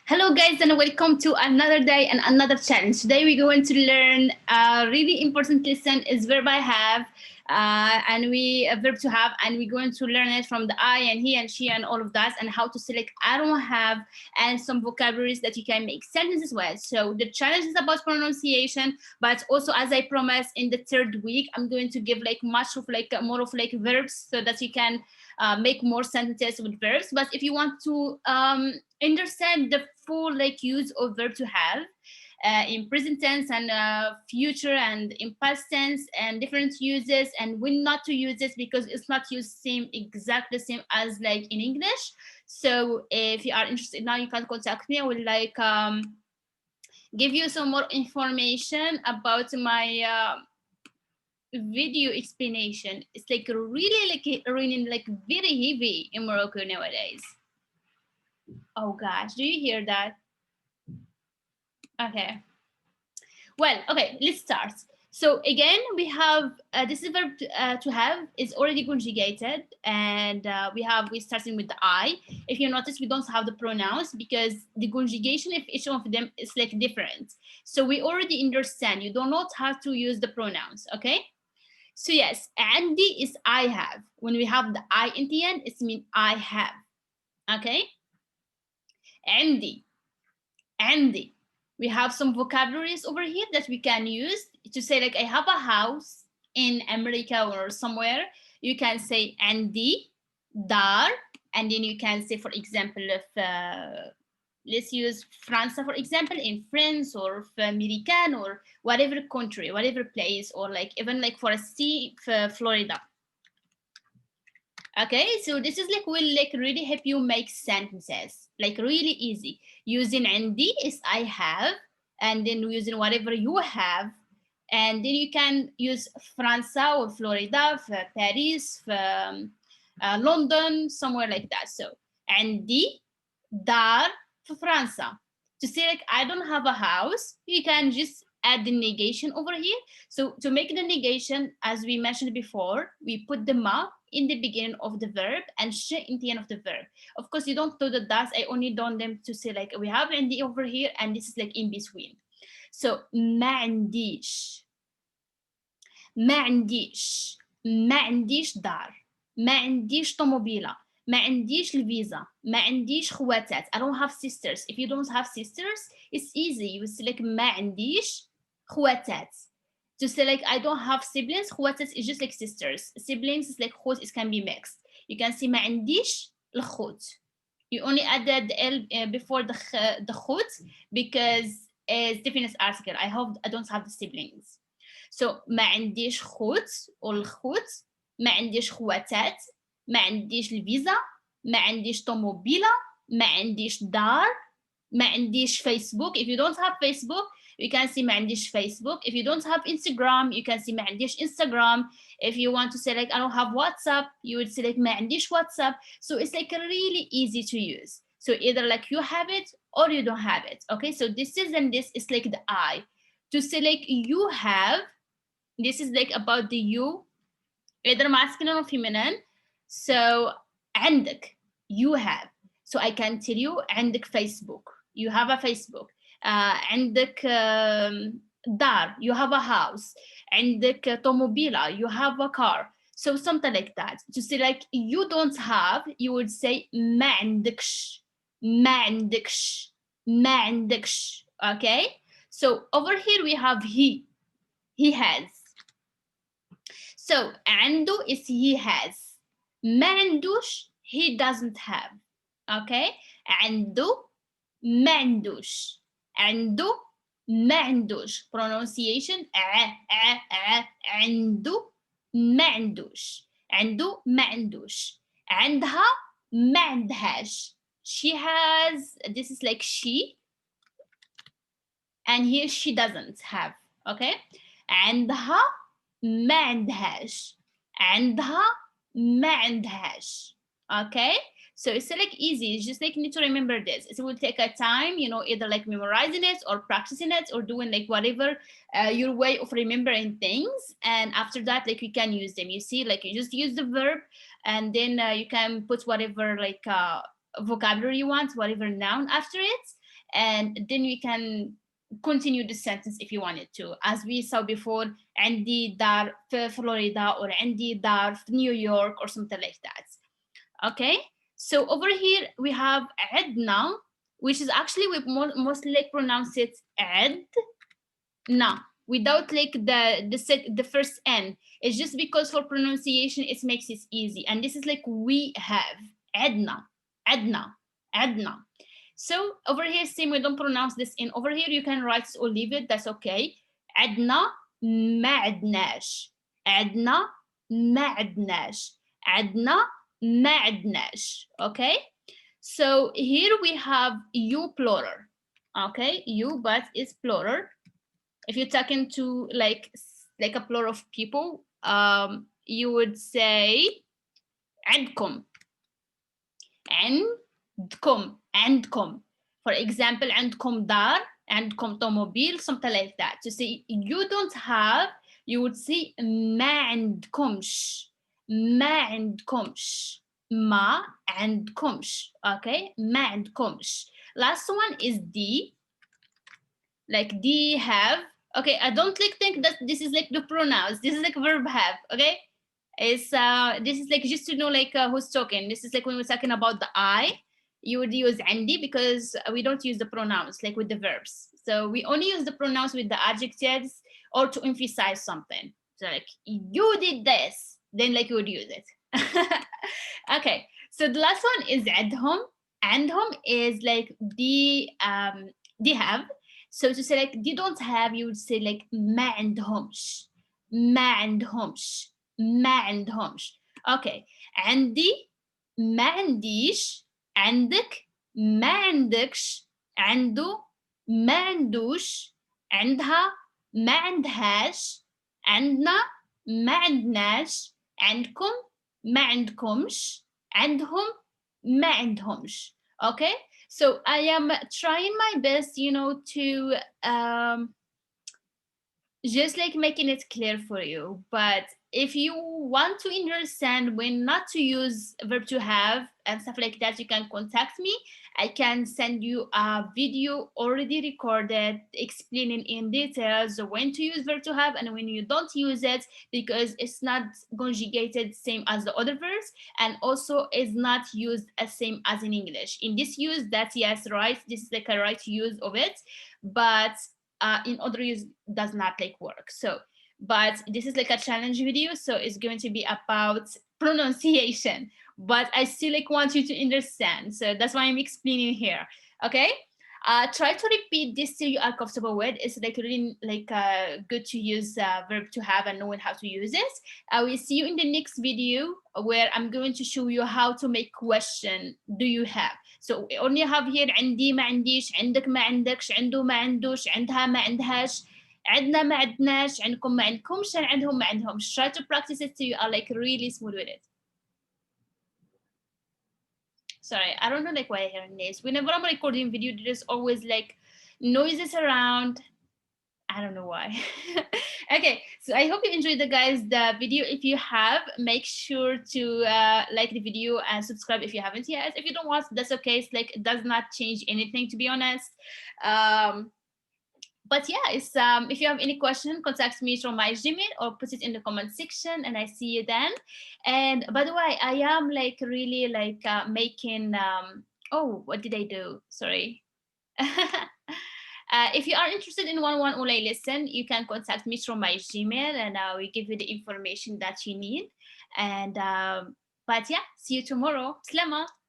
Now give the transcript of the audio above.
Hello guys and welcome to another day and another challenge. Today we're going to learn a really important lesson is verb I have and we a verb to have, and we're going to learn it from the I and he and she and all of that, and how to select I don't have, and some vocabularies that you can make sentences with. So the challenge is about pronunciation, but also, as I promised, in the third week I'm going to give like much of like more of like verbs so that you can make more sentences with verbs. But if you want to understand the full like use of verb to have in present tense and future and in past tense and different uses, and when not to use it because it's not used same exactly same as like in English. So if you are interested now, you can contact me. I will like give you some more information about my video explanation. It's like really like raining like very heavy in Morocco nowadays. Oh gosh, do you hear that? Okay. Well, okay, let's start. So again, we have this is verb to have is already conjugated, and we're starting with the I. If you notice, we don't have the pronouns because the conjugation of each of them is like different. So we already understand you do not have to use the pronouns. Okay. So yes, Andy is I have. When we have the I in the end, it means I have. Okay. Andy. Andy. We have some vocabularies over here that we can use to say like I have a house in America or somewhere. You can say Andy, dar, and then you can say, for example, if let's use France for example, in France or American or whatever country, whatever place, or like even like for a sea, for Florida. Okay, so this is like will like really help you make sentences like really easy. Using عندي is I have, and then using whatever you have, and then you can use France or Florida, Paris, London, somewhere like that. So عندي دار في فرنسا. To say like I don't have a house, you can just add the negation over here. So to make the negation, as we mentioned before, we put the ma in the beginning of the verb and sh in the end of the verb. Of course, you don't do the das. I only done them to say like we have عندي over here, and this is like in between. So ما عنديش ما عنديش ما عنديش دار ما عنديش طوموبيلة ما عنديش الفيزا ما عنديش خواتات. I don't have sisters. If you don't have sisters, it's easy. You select ما عنديش خواتات. To say like I don't have siblings, خواتات is just like sisters. Siblings is like خوت, it can be mixed. You can see ما عنديش الخوت. You only added the L before the خوت because it's definite article. I don't have the siblings. So ما عنديش خوت والخوت، ما عنديش خواتات، ما عنديش الفيزا، ما عنديش طوموبيلة، ما عنديش دار، ما عنديش فيسبوك. If you don't have Facebook, you can see ما عنديش Facebook. If you don't have Instagram, you can see ما عنديش Instagram. If you want to say like I don't have WhatsApp, you would select ما عنديش WhatsApp. So it's like really easy to use. So either like you have it or you don't have it. Okay, so this is, and this is like the I. To select you have, this is like about the you, either masculine or feminine. So عندك, you have. So I can tell you عندك Facebook, you have a Facebook. عندك دار, you have a house. عندك طوموبيلة, you have a car. So something like that. To say like you don't have, you would say ما عندكش ما عندكش ما عندكش. Okay, so over here we have he has. So عنده is he has. ما عندوش he doesn't have. Okay, عنده ما عندوش. عنده ما عندوش. Pronunciation عنده ما عندوش. عنده ما عندوش. عندها ما عندهاش. She has, this is like she, and here she doesn't have. Okay, عندها ما عندهاش. عندها ما عندهاش. Okay, so it's like easy. It's just like need to remember this. It will take a time, you know, either like memorizing it or practicing it or doing like whatever your way of remembering things, and after that like you can use them. You see, like you just use the verb, and then you can put whatever like vocabulary you want, whatever noun after it, and then we can continue the sentence if you wanted to, as we saw before. عندي دار في Florida, or عندي دار في New York, or something like that. Okay, so over here we have عدنا, which is actually we mostly like pronounce it عدنا without like the first N. It's just because for pronunciation it makes it easy, and this is like we have عدنا عدنا. So over here, same, we don't pronounce this in. Over here, you can write or leave it, that's okay. عدنا ما عدناش. عدنا ما عدناش. عدنا ما عدناش. Okay? So here we have you plural. Okay? You, but it's plural. If you're talking to like a plural of people, you would say عندكم. عندكم. For example, عندكم دار, عندكم طوموبيل, something like that. To say you don't have, you would say ما عندكمش. ما عندكمش. ما عندكمش. Okay? ما عندكمش. Last one is D. Like D have. Okay, I don't like think that this is like the pronouns. This is like verb have. Okay? Is this is like just to know like who's talking. This is like when we're talking about the I, you would use عندي because we don't use the pronouns like with the verbs. So we only use the pronouns with the adjectives or to emphasize something. So like you did this, then like you would use it. Okay, so the last one is عندهم. عندهم is like they have. So to say like they don't have, you would say like ما عندهمش. ما عندهمش. ما عندهمش. Okay, عندي ما عنديش. عندك ما عندكش. عنده ما عندوش. عندها ما عندهاش. عندنا ما عندناش. عندكم ما عندكمش. عندهم ما عندهمش. Okay, so I am trying my best, you know, to just like making it clear for you. But if you want to understand when not to use verb to have and stuff like that, you can contact me. I can send you a video already recorded explaining in details when to use verb to have and when you don't use it, because it's not conjugated same as the other verbs, and also is not used as same as in English. In this use, that's yes, right, this is like a right use of it, but in other use does not like work. So but this is like a challenge video, so it's going to be about pronunciation, but I still like want you to understand, so that's why I'm explaining here. Okay, try to repeat this till you are comfortable with. It's like really like good to use verb to have and knowing how to use it. I will see you in the next video where I'm going to show you how to make question do you have. So we only have here عندي ما عنديش, عندك ما عندكش, عنده ما عندوش, عندها ما عندهاش, عندنا ما عندناش, عندكم ما عندكمش, and عندهم ما عندهمش. Try to practice it so you are like really smooth with it. Sorry, I don't know like why I'm hearing this. Whenever I'm recording video, there's always like noises around. I don't know why. Okay, so I hope you enjoyed the video. If you have, make sure to like the video and subscribe if you haven't yet. If you don't want, that's okay. It's like it does not change anything, to be honest. But yeah, it's if you have any question, contact me through my Gmail or put it in the comment section, and I see you then. And by the way, I am like really like making oh, what did I do? Sorry. If you are interested in one-on-one online lesson, you can contact me through my Gmail, and I will give you the information that you need. And but yeah, see you tomorrow. Slama.